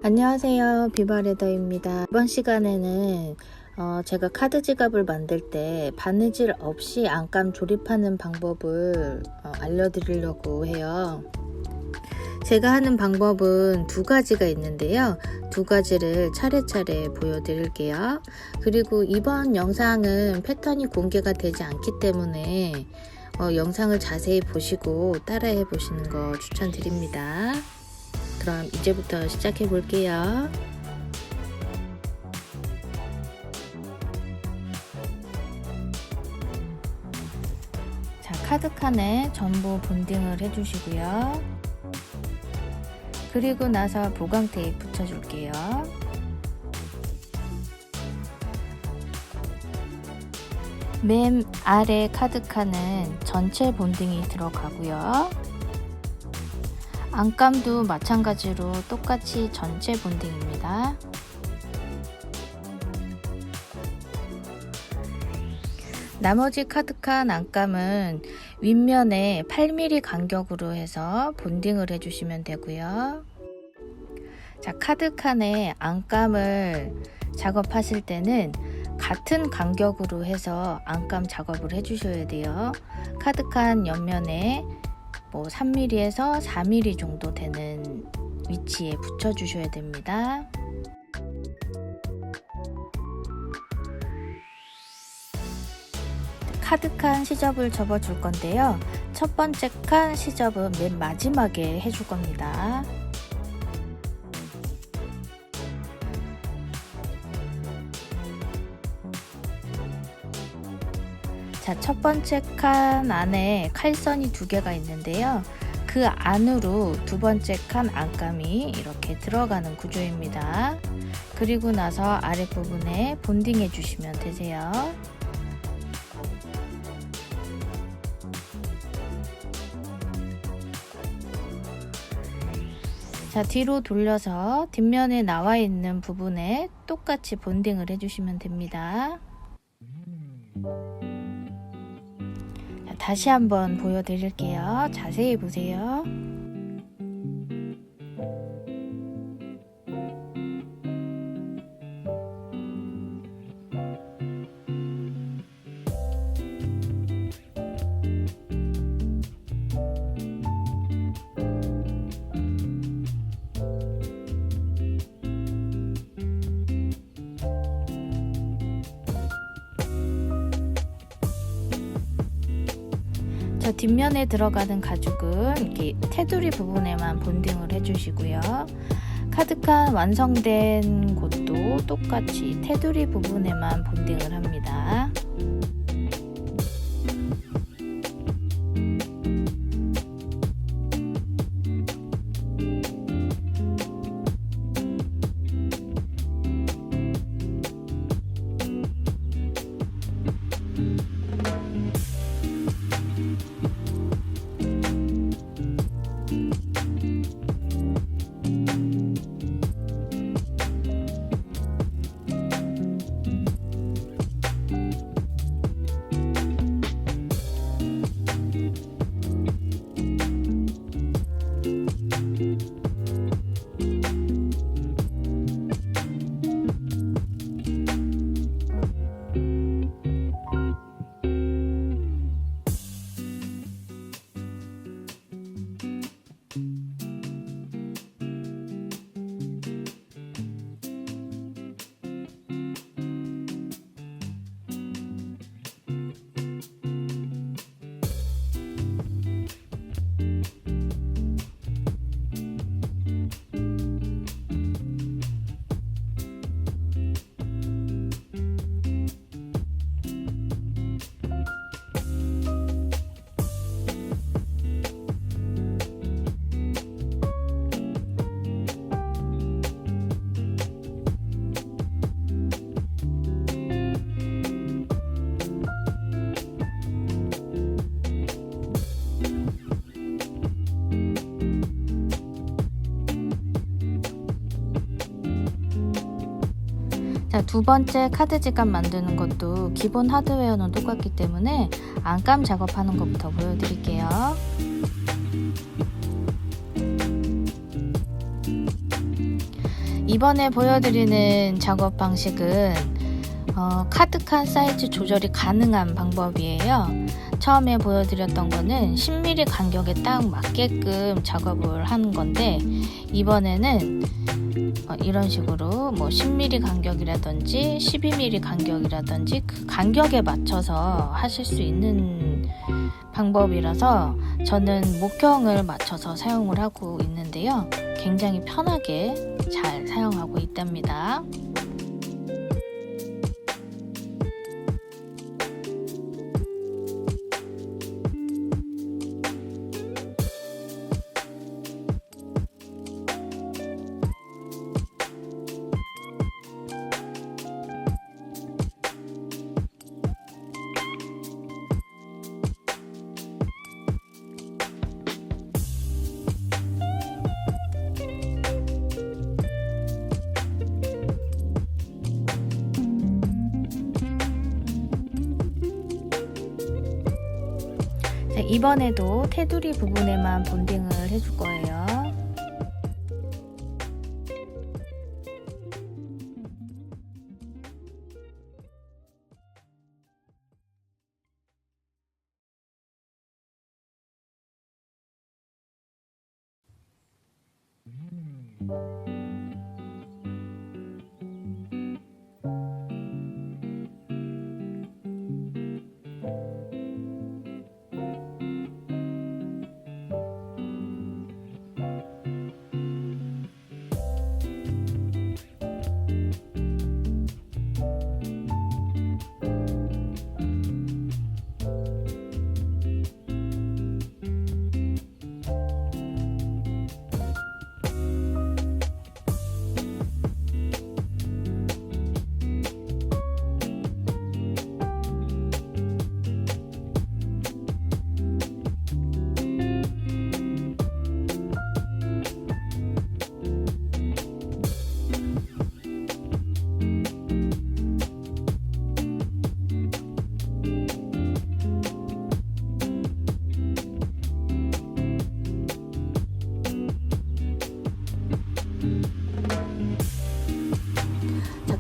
안녕하세요, 비바레더입니다. 이번 시간에는 제가 카드 지갑을 만들 때 바느질 없이 안감 조립하는 방법을 알려드리려고 해요. 제가 하는 방법은 두 가지가 있는데요. 두 가지를 차례차례 보여드릴게요. 그리고 이번 영상은 패턴이 공개가 되지 않기 때문에 영상을 자세히 보시고 따라해 보시는 거 추천드립니다. 그럼 이제부터 시작해 볼게요. 자, 카드 칸에 전부 본딩을 해주시고요. 그리고 나서 보강 테이프 붙여줄게요. 맨 아래 카드 칸은 전체 본딩이 들어가고요. 안감도 마찬가지로 똑같이 전체 본딩입니다. 나머지 카드칸 안감은 윗면에 8mm 간격으로 해서 본딩을 해주시면 되고요. 자, 카드칸에 안감을 작업하실 때는 같은 간격으로 해서 안감 작업을 해주셔야 돼요. 카드칸 옆면에 3mm에서 4mm 정도 되는 위치에 붙여 주셔야 됩니다. 카드칸 시접을 접어 줄 건데요. 첫 번째 칸 시접은 맨 마지막에 해줄 겁니다. 자, 첫 번째 칸 안에 칼선이 두 개가 있는데요. 그 안으로 두 번째 칸 안감이 이렇게 들어가는 구조입니다. 그리고 나서 아랫부분에 본딩해 주시면 되세요. 자, 뒤로 돌려서 뒷면에 나와 있는 부분에 똑같이 본딩을 해주시면 됩니다. 자, 다시 한번 보여드릴게요. 자세히 보세요. 자, 뒷면에 들어가는 가죽은 이렇게 테두리 부분에만 본딩을 해주시고요. 카드칸 완성된 곳도 똑같이 테두리 부분에만 본딩을 합니다. 자, 두 번째 카드 지갑 만드는 것도 기본 하드웨어는 똑같기 때문에 안감 작업하는 것부터 보여드릴게요. 이번에 보여드리는 작업 방식은 카드칸 사이즈 조절이 가능한 방법이에요. 처음에 보여드렸던 거는 10mm 간격에 딱 맞게끔 작업을 하는 건데, 이번에는 이런 식으로 뭐 10mm 간격이라든지 12mm 간격이라든지 그 간격에 맞춰서 하실 수 있는 방법이라서 저는 목형을 맞춰서 사용을 하고 있는데요. 굉장히 편하게 잘 사용하고 있답니다. 이번에도 테두리 부분에만 본딩을 해줄 거예요.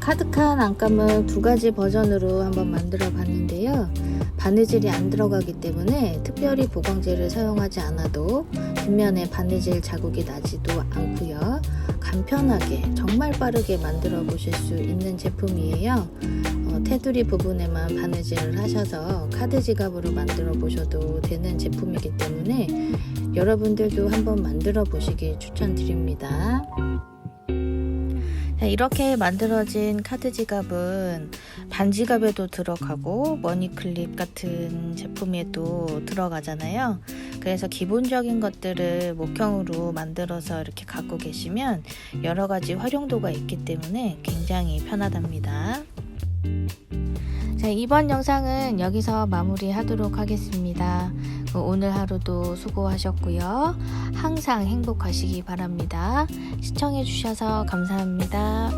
카드칸 안감을 두 가지 버전으로 한번 만들어 봤는데요. 바느질이 안 들어가기 때문에 특별히 보강제를 사용하지 않아도 뒷면에 바느질 자국이 나지도 않고요. 간편하게 정말 빠르게 만들어 보실 수 있는 제품이에요. 테두리 부분에만 바느질을 하셔서 카드 지갑으로 만들어 보셔도 되는 제품이기 때문에 여러분들도 한번 만들어 보시길 추천드립니다. 이렇게 만들어진 카드 지갑은 반지갑에도 들어가고 머니클립 같은 제품에도 들어가잖아요. 그래서 기본적인 것들을 목형으로 만들어서 이렇게 갖고 계시면 여러 가지 활용도가 있기 때문에 굉장히 편하답니다. 자, 이번 영상은 여기서 마무리하도록 하겠습니다. 오늘 하루도 수고하셨고요. 항상 행복하시기 바랍니다. 시청해주셔서 감사합니다.